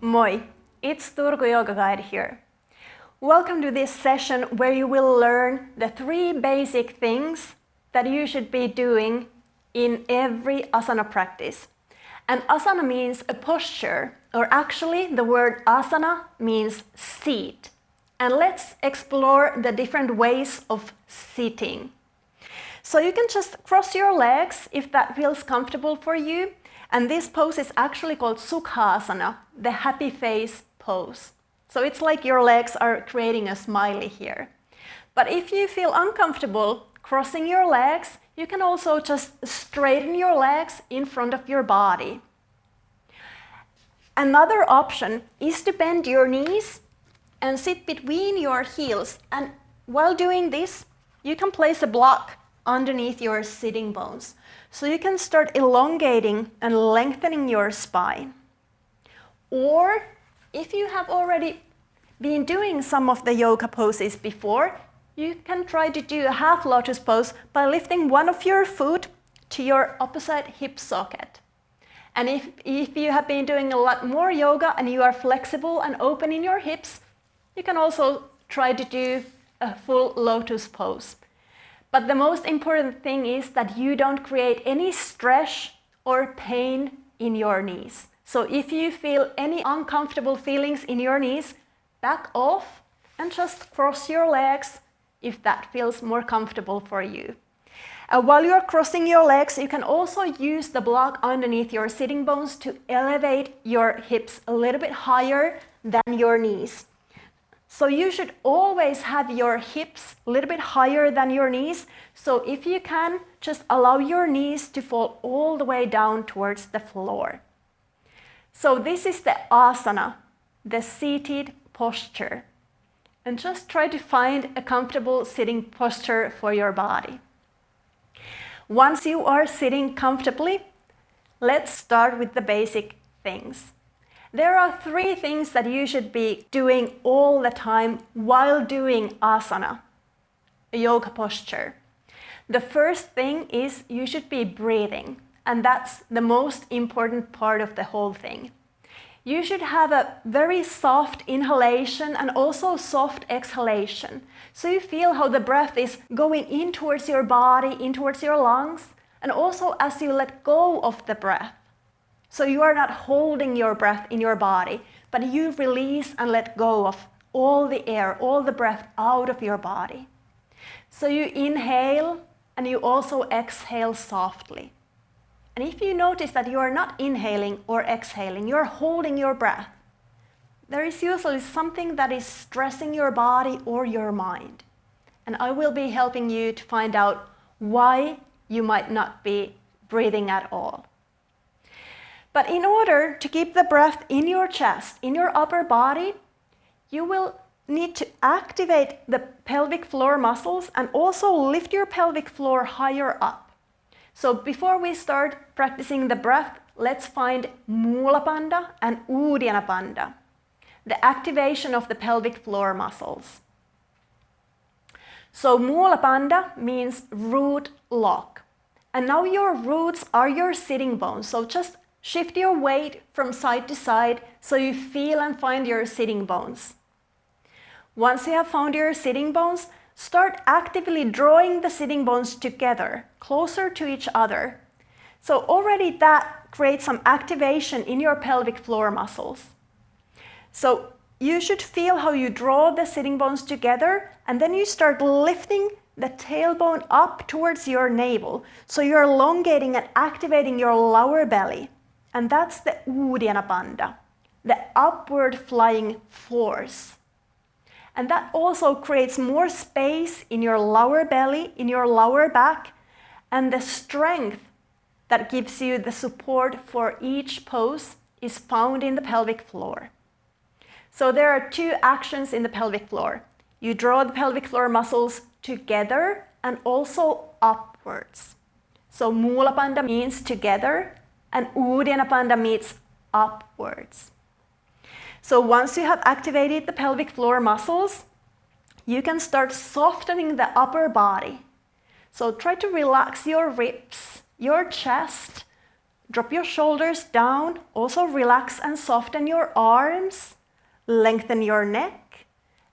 Moi, it's Turku Yoga Guide here. Welcome to this session where you will learn the 3 basic things that you should be doing in every asana practice. And asana means a posture, or actually the word asana means seat. And let's explore the different ways of sitting. So you can just cross your legs if that feels comfortable for you. And this pose is actually called Sukhasana, the happy face pose. So it's like your legs are creating a smiley here. But if you feel uncomfortable crossing your legs, you can also just straighten your legs in front of your body. Another option is to bend your knees and sit between your heels. And while doing this, you can place a block underneath your sitting bones. So you can start elongating and lengthening your spine. Or if you have already been doing some of the yoga poses before, you can try to do a half lotus pose by lifting one of your foot to your opposite hip socket. And if you have been doing a lot more yoga and you are flexible and open in your hips, you can also try to do a full lotus pose. But the most important thing is that you don't create any stress or pain in your knees. So if you feel any uncomfortable feelings in your knees, back off and just cross your legs if that feels more comfortable for you. While you're crossing your legs, you can also use the block underneath your sitting bones to elevate your hips a little bit higher than your knees. So you should always have your hips a little bit higher than your knees. So if you can, just allow your knees to fall all the way down towards the floor. So this is the asana, the seated posture. And just try to find a comfortable sitting posture for your body. Once you are sitting comfortably, let's start with the basic things. There are 3 things that you should be doing all the time while doing asana, a yoga posture. The first thing is you should be breathing, and that's the most important part of the whole thing. You should have a very soft inhalation and also soft exhalation. So you feel how the breath is going in towards your body, in towards your lungs, and also as you let go of the breath. So you are not holding your breath in your body, but you release and let go of all the air, all the breath out of your body. So you inhale and you also exhale softly. And if you notice that you are not inhaling or exhaling, you are holding your breath, there is usually something that is stressing your body or your mind. And I will be helping you to find out why you might not be breathing at all. But in order to keep the breath in your chest, in your upper body, you will need to activate the pelvic floor muscles and also lift your pelvic floor higher up. So before we start practicing the breath, let's find Mulapanda and Ujjayi, the activation of the pelvic floor muscles. So Mulapanda means root lock. And now your roots are your sitting bones. So just shift your weight from side to side so you feel and find your sitting bones. Once you have found your sitting bones, start actively drawing the sitting bones together, closer to each other. So already that creates some activation in your pelvic floor muscles. So you should feel how you draw the sitting bones together, and then you start lifting the tailbone up towards your navel. So you're elongating and activating your lower belly. And that's the Ujjayi, the upward flying force. And that also creates more space in your lower belly, in your lower back, and the strength that gives you the support for each pose is found in the pelvic floor. So there are 2 actions in the pelvic floor. You draw the pelvic floor muscles together and also upwards. So Mulapanda means together, and Ujjayi means upwards. So once you have activated the pelvic floor muscles, you can start softening the upper body. So try to relax your ribs, your chest, Drop your shoulders down. Also relax and soften your arms. Lengthen your neck.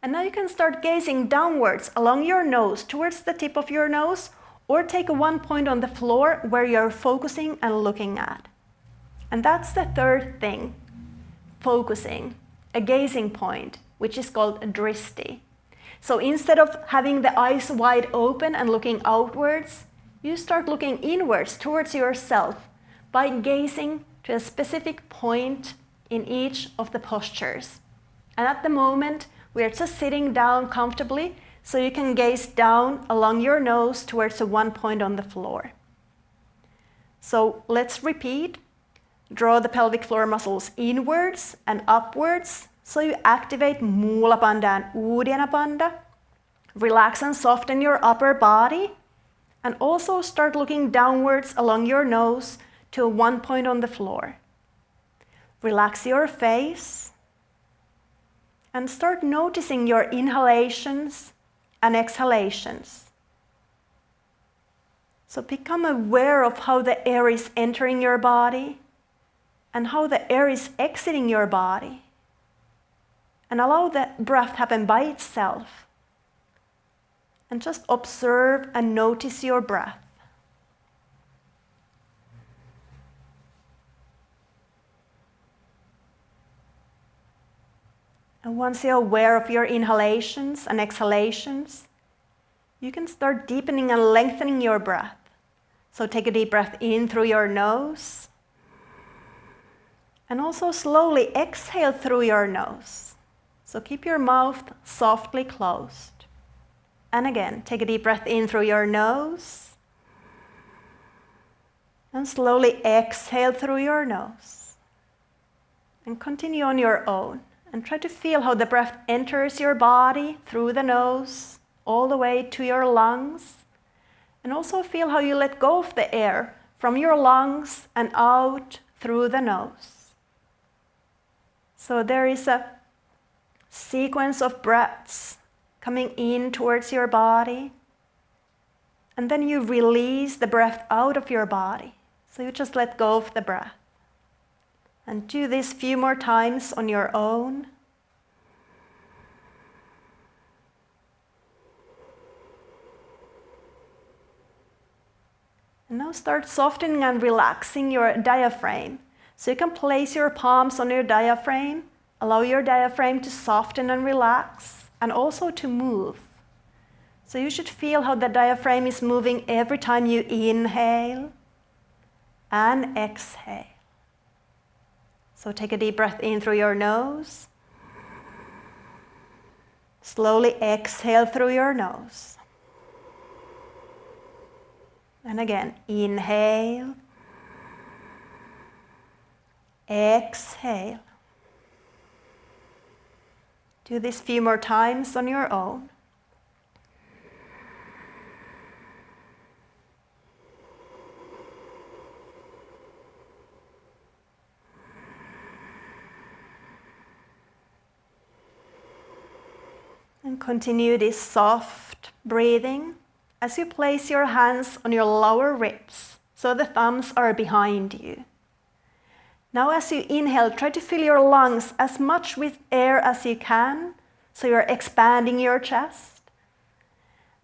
And now you can start gazing downwards along your nose, towards the tip of your nose, or take one point on the floor where you're focusing and looking at. And that's the third thing, focusing, a gazing point, which is called a Dristy. So instead of having the eyes wide open and looking outwards, you start looking inwards towards yourself by gazing to a specific point in each of the postures. And at the moment, we are just sitting down comfortably, so you can gaze down along your nose towards the one point on the floor. So let's repeat. Draw the pelvic floor muscles inwards and upwards, so you activate Mulapanda and Ujjayi Breathing. Relax and soften your upper body, and also start looking downwards along your nose to one point on the floor. Relax your face, and start noticing your inhalations and exhalations. So become aware of how the air is entering your body and how the air is exiting your body. And allow the breath happen by itself. And just observe and notice your breath. And once you're aware of your inhalations and exhalations, you can start deepening and lengthening your breath. So take a deep breath in through your nose. And also slowly exhale through your nose. So keep your mouth softly closed. And again, take a deep breath in through your nose. And slowly exhale through your nose. And continue on your own. And try to feel how the breath enters your body through the nose, all the way to your lungs. And also feel how you let go of the air from your lungs and out through the nose. So there is a sequence of breaths coming in towards your body. And then you release the breath out of your body. So you just let go of the breath. And do this a few more times on your own. And now start softening and relaxing your diaphragm. So you can place your palms on your diaphragm, allow your diaphragm to soften and relax, and also to move. So you should feel how the diaphragm is moving every time you inhale and exhale. So take a deep breath in through your nose. Slowly exhale through your nose. And again, inhale. Exhale. Do this a few more times on your own. And continue this soft breathing as you place your hands on your lower ribs, so the thumbs are behind you. Now as you inhale, try to fill your lungs as much with air as you can, so you're expanding your chest.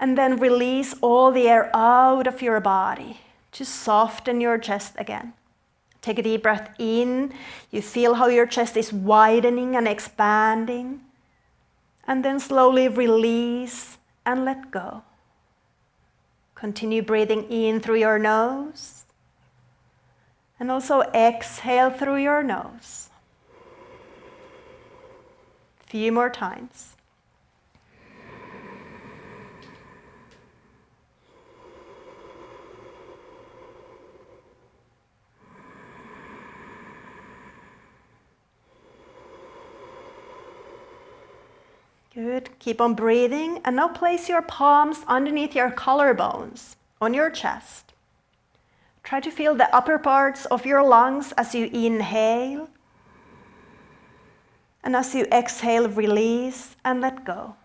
And then release all the air out of your body to soften your chest again. Take a deep breath in. You feel how your chest is widening and expanding. And then slowly release and let go. Continue breathing in through your nose. And also exhale through your nose. A few more times. Good. Keep on breathing. And now place your palms underneath your collarbones on your chest. Try to feel the upper parts of your lungs as you inhale. And as you exhale, release and let go.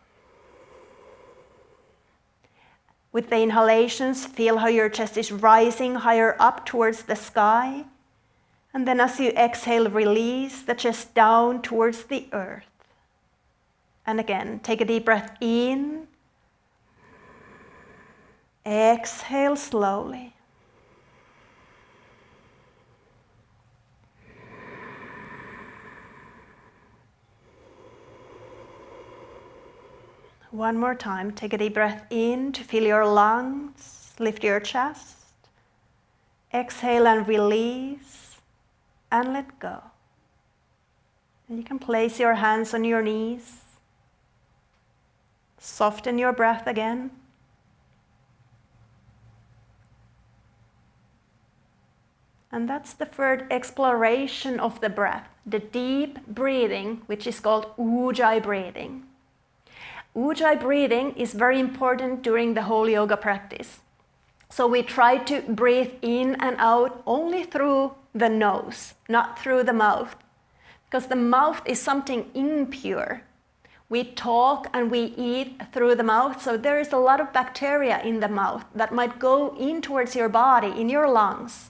With the inhalations, feel how your chest is rising higher up towards the sky. And then as you exhale, release the chest down towards the earth. And again, take a deep breath in. Exhale slowly. One more time, take a deep breath in to fill your lungs, lift your chest. Exhale and release, and let go. And you can place your hands on your knees. Soften your breath again. And that's the third exploration of the breath, the deep breathing, which is called Ujjayi Breathing. Ujjayi breathing is very important during the whole yoga practice. So we try to breathe in and out only through the nose, not through the mouth, because the mouth is something impure. We talk and we eat through the mouth, so there is a lot of bacteria in the mouth that might go in towards your body, in your lungs.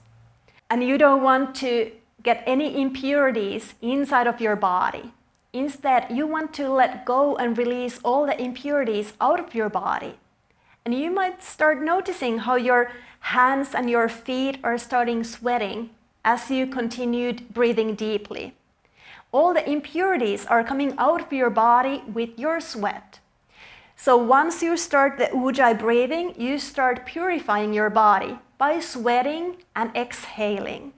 And you don't want to get any impurities inside of your body. Instead, you want to let go and release all the impurities out of your body. And you might start noticing how your hands and your feet are starting sweating as you continued breathing deeply. All the impurities are coming out of your body with your sweat. So once you start the Ujjayi breathing, you start purifying your body by sweating and exhaling.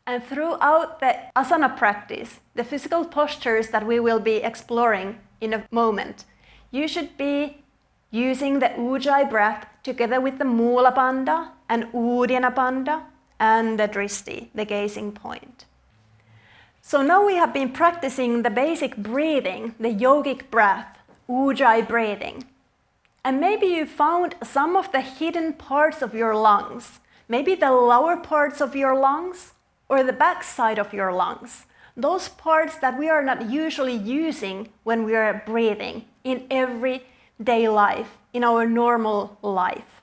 And throughout the asana practice, the physical postures that we will be exploring in a moment, you should be using the Ujjayi breath together with the Mulapanda and Udyanapanda and the Dristy, the gazing point. So now we have been practicing the basic breathing, the yogic breath, Ujjayi breathing. And maybe you found some of the hidden parts of your lungs, maybe the lower parts of your lungs or the back side of your lungs, those parts that we are not usually using when we are breathing in everyday life, in our normal life.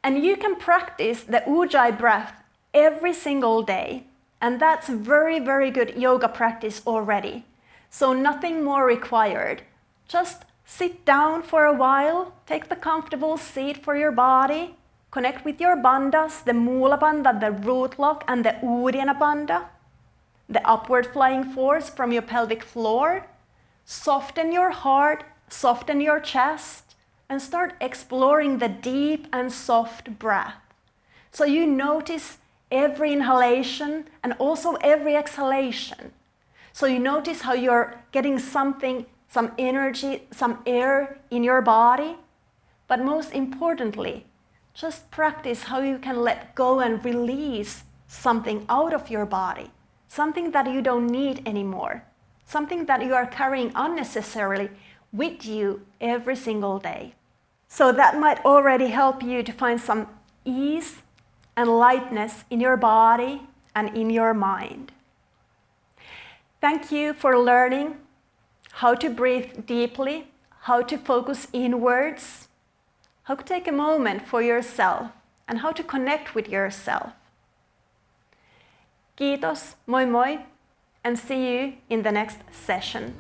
And you can practice the Ujjayi breath every single day, and that's very, very good yoga practice already. So nothing more required. Just sit down for a while, take the comfortable seat for your body, connect with your bandhas, the Mulapanda, the root lock, and the Udyanapanda, the upward flying force from your pelvic floor. Soften your heart, soften your chest, and start exploring the deep and soft breath. So you notice every inhalation and also every exhalation. So you notice how you're getting something, some energy, some air in your body. But most importantly, just practice how you can let go and release something out of your body, something that you don't need anymore, something that you are carrying unnecessarily with you every single day. So that might already help you to find some ease and lightness in your body and in your mind. Thank you for learning how to breathe deeply, how to focus inwards, how to take a moment for yourself, and how to connect with yourself. Kiitos, moi moi, and see you in the next session.